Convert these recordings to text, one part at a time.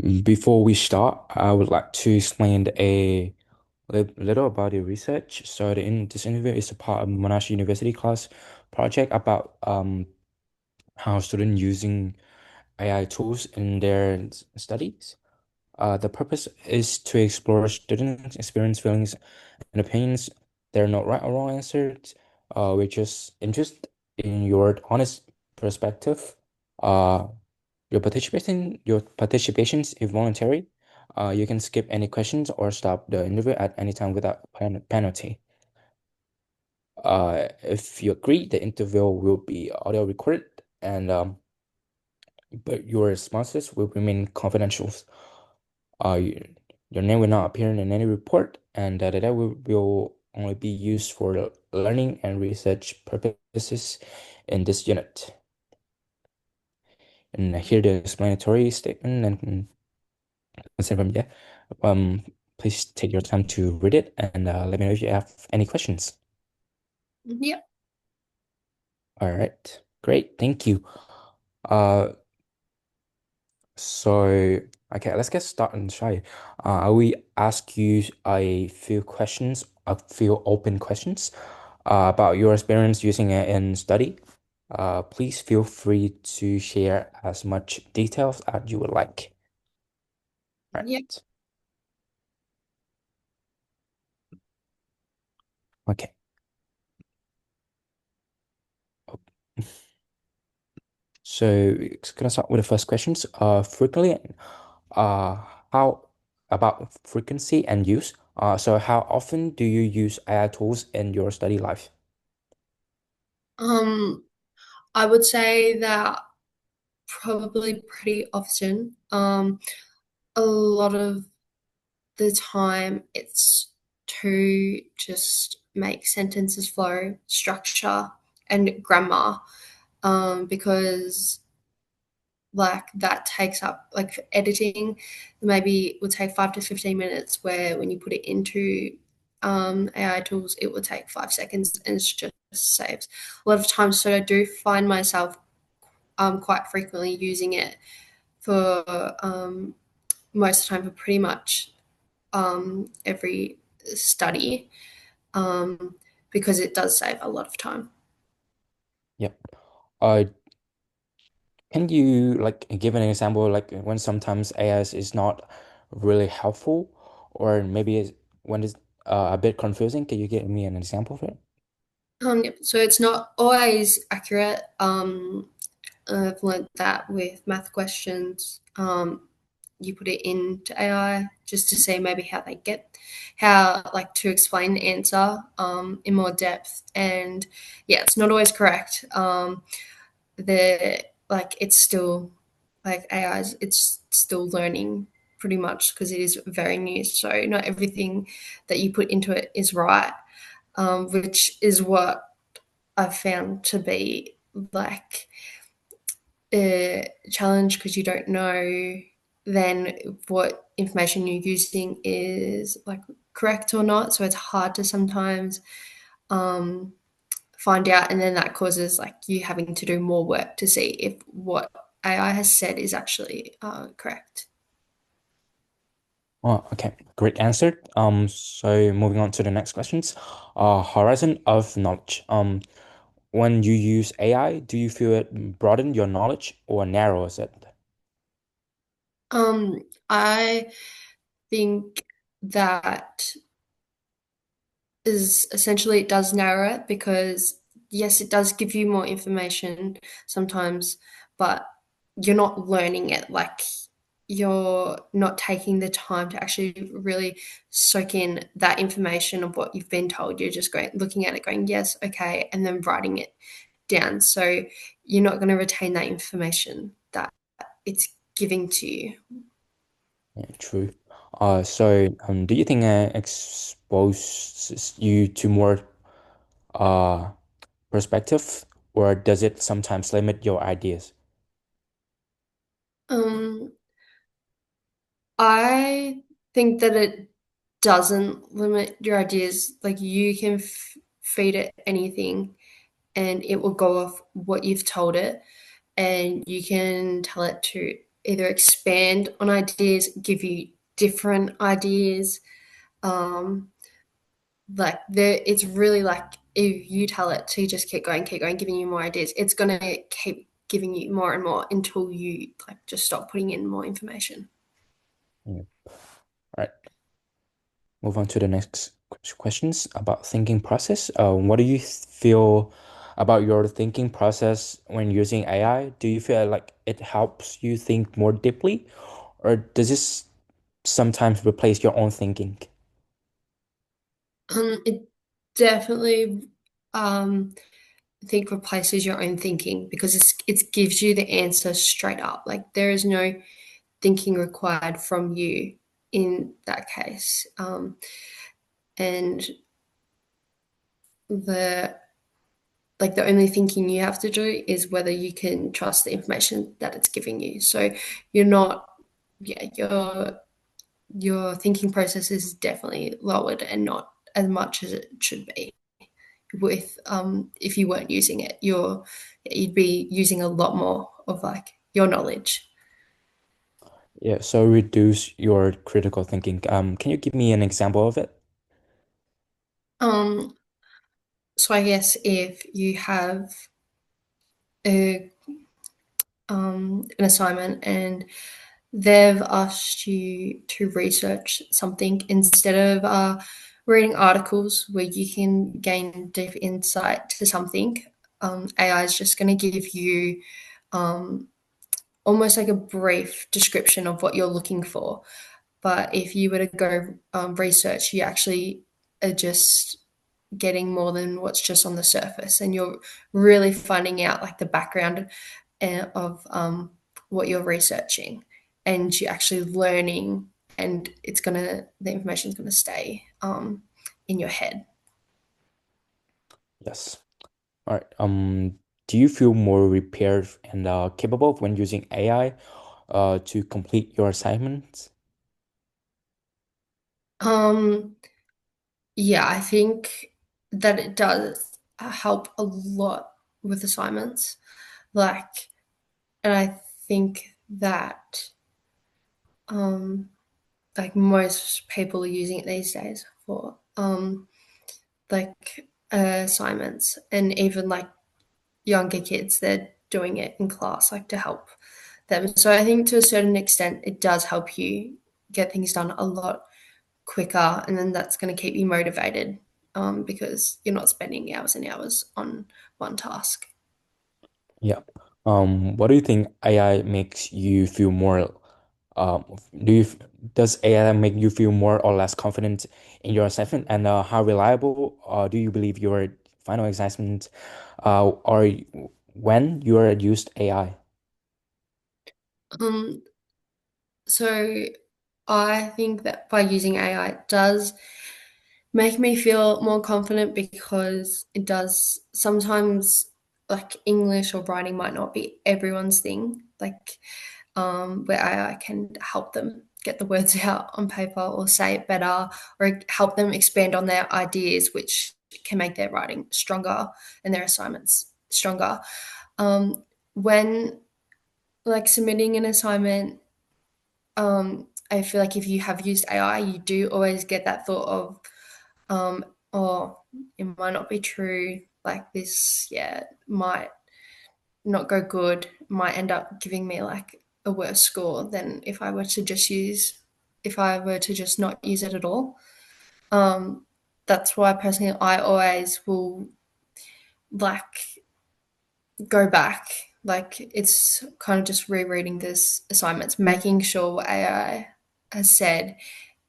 Before we start, I would like to explain little about the research. This interview is a part of Monash University class project about how students using AI tools in their studies. The purpose is to explore students' experience, feelings, and opinions. There are no right or wrong answers. We're just interested in your honest perspective. Uh, your participations is voluntary. You can skip any questions or stop the interview at any time without penalty. If you agree, the interview will be audio recorded, and but your responses will remain confidential. Uh, y- your name will not appear in any report, and the data will only be used for learning and research purposes in this unit. And here the explanatory statement and consent from yeah. Um, please take your time to read it and let me know if you have any questions. Yep. All right, great, thank you. Uh, so okay, let's get started, Shai. I will ask you a few questions, a few open questions, about your experience using it in study. Please feel free to share as much details as you would like. Yep. Right. Okay. So it's gonna start with the first questions. Uh, how about frequency and use? So how often do you use AI tools in your study life? Um, I would say that probably pretty often. A lot of the time it's to just make sentences flow, structure, and grammar. Because like that takes up like editing, maybe it would take 5 to 15 minutes. Where when you put it into AI tools, it will take 5 seconds, and it's just saves a lot of time. So I do find myself quite frequently using it for most of the time for pretty much every study, um, because it does save a lot of time. Yep. Uh, can you like give an example like when sometimes AI is not really helpful, or maybe when it's a bit confusing? Can you give me an example for it? Yep. So it's not always accurate. I've learned that with math questions. You put it into AI just to see maybe how they get, how like to explain the answer in more depth. And yeah, it's not always correct. The like it's still like AI's, it's still learning pretty much because it is very new. So not everything that you put into it is right, which is what I've found to be like a challenge because you don't know then what information you're using is like correct or not. So it's hard to sometimes um, find out, and then that causes like you having to do more work to see if what AI has said is actually correct. Oh, okay, great answer. So moving on to the next questions. Horizon of knowledge. When you use AI, do you feel it broaden your knowledge or narrows it? I think that is essentially it does narrow it because yes, it does give you more information sometimes, but you're not learning it like you're not taking the time to actually really soak in that information of what you've been told. You're just going looking at it, going, yes, okay, and then writing it down. So you're not going to retain that information that it's giving to you. Yeah, true. Do you think exposes you to more uh perspective, or does it sometimes limit your ideas? Um, I think that it doesn't limit your ideas. Like you can feed it anything and it will go off what you've told it, and you can tell it to. either expand on ideas, give you different ideas. Um, like there, it's really like if you tell it to just keep going, giving you more ideas, it's gonna keep giving you more and more until you like just stop putting in more information. Yeah. All right. Move on to the next questions about thinking process. What do you feel about your thinking process when using AI? Do you feel like it helps you think more deeply, or does this sometimes replace your own thinking? It definitely I think replaces your own thinking because it gives you the answer straight up. Like there is no thinking required from you in that case. And the like the only thinking you have to do is whether you can trust the information that it's giving you. So you're not, yeah, your thinking process is definitely lowered and not as much as it should be. With if you weren't using it, you'd be using a lot more of like your knowledge. Yeah, so reduce your critical thinking. Can you give me an example of it? Um, so I guess if you have a an assignment and they've asked you to research something instead of reading articles where you can gain deep insight to something, AI is just going to give you um, almost like a brief description of what you're looking for. But if you were to go research, you actually are just getting more than what's just on the surface, and you're really finding out like the background of what you're researching, and you're actually learning, and the information is gonna stay in your head. Yes. All right. Do you feel more prepared and capable when using AI to complete your assignments? Um, yeah, I think that it does help a lot with assignments. Like, and I think that um, like most people are using it these days for like assignments, and even like younger kids, they're doing it in class, like to help them. So I think to a certain extent, it does help you get things done a lot quicker, and then that's going to keep you motivated because you're not spending hours and hours on one task. Yeah. What do you think AI makes you feel more, um, do you, does AI make you feel more or less confident in your assessment? And how reliable do you believe your final assessment are when you are used AI? Um, so I think that by using AI, it does make me feel more confident because it does sometimes like English or writing might not be everyone's thing. Like where AI can help them get the words out on paper or say it better or help them expand on their ideas, which can make their writing stronger and their assignments stronger. When like submitting an assignment, I feel like if you have used AI, you do always get that thought of, oh, it might not be true. Like this, yeah, might not go good, might end up giving me like a worse score than if I were to just not use it at all. Um, that's why personally I always will like go back. Like it's kind of just rereading this assignments, making sure what AI has said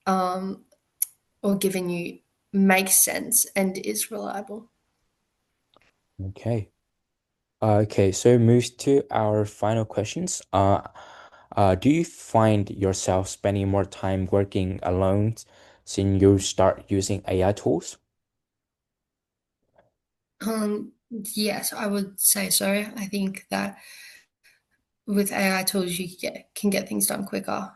um, or given you makes sense and is reliable. Okay. Okay, so moves to our final questions. Do you find yourself spending more time working alone since you start using AI tools? Yes, I would say so. I think that with AI tools, can get things done quicker.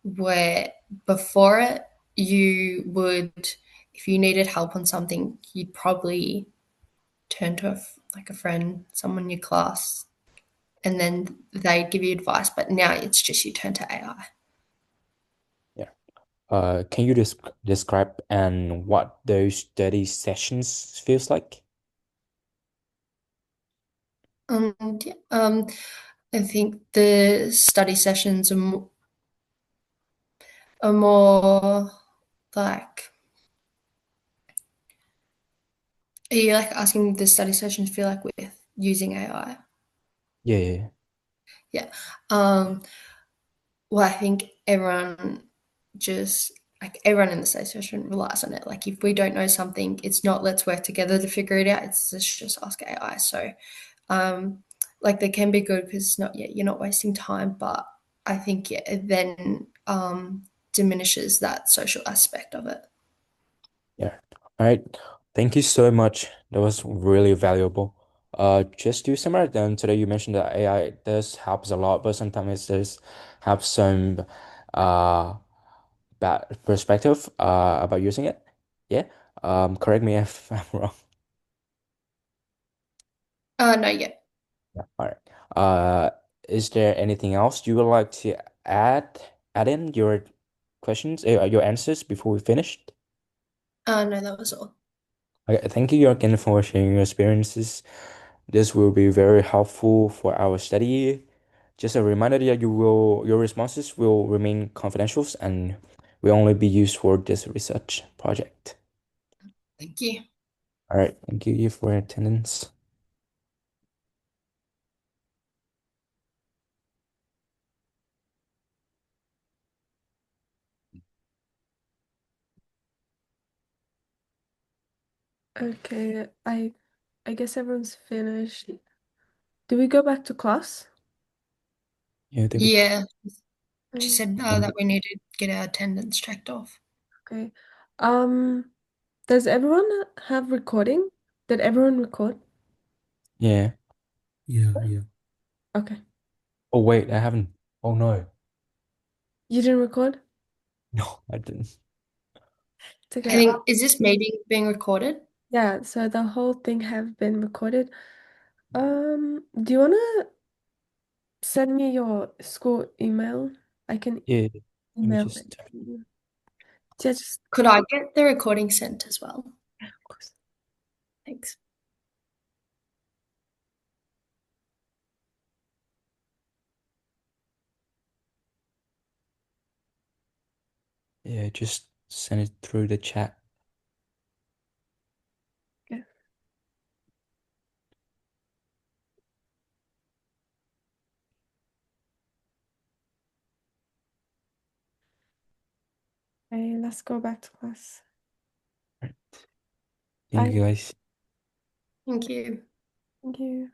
Where before it, you would, if you needed help on something, you'd probably turn to like a friend, someone in your class, and then they give you advice. But now it's just you turn to AI. Yeah. Can you describe and what those study sessions feels like? Yeah, I think the study sessions are more like, are you like asking the study sessions feel like with using AI? Yeah, yeah, Yeah. Um, well, I think just everyone in the study session relies on it. Like if we don't know something, it's not let's work together to figure it out. It's just ask AI. So um, like they can be good because it's not yeah, you're not wasting time, but I think yeah, it then diminishes that social aspect of it. yeah. All right. Thank you so much. That was really valuable. Just to summarize, then today you mentioned that AI does helps a lot, but sometimes it does have some uh bad perspective about using it. Yeah. Correct me if I'm wrong. No, yeah. Yeah. All right. Uh, is there anything else you would like to add in your questions, your answers before we finish? No, that was all. Okay, thank you again for sharing your experiences. This will be very helpful for our study. Just a reminder that your responses will remain confidential and will only be used for this research project. Thank you. All right, thank you for your attendance. Okay, I guess everyone's finished. Do we go back to class? Yeah, I think Yeah, she Mm, said that we need to get our attendance checked off. okay. Um, does everyone have recording? Did everyone record? yeah. Yeah, yeah. Okay. Oh wait, I haven't. Oh no. You didn't record? No, I didn't. It's I okay. think is this meeting being recorded? Yeah, so the whole thing have been recorded. Do you wanna send me your school email? I can Yeah, let me email it just to you. Yeah, just Could I get the recording sent as well? yeah, of course. Thanks. yeah, just send it through the chat. Okay. Okay, let's go back to class. All right. Thank Bye. you guys. Thank you. Thank you.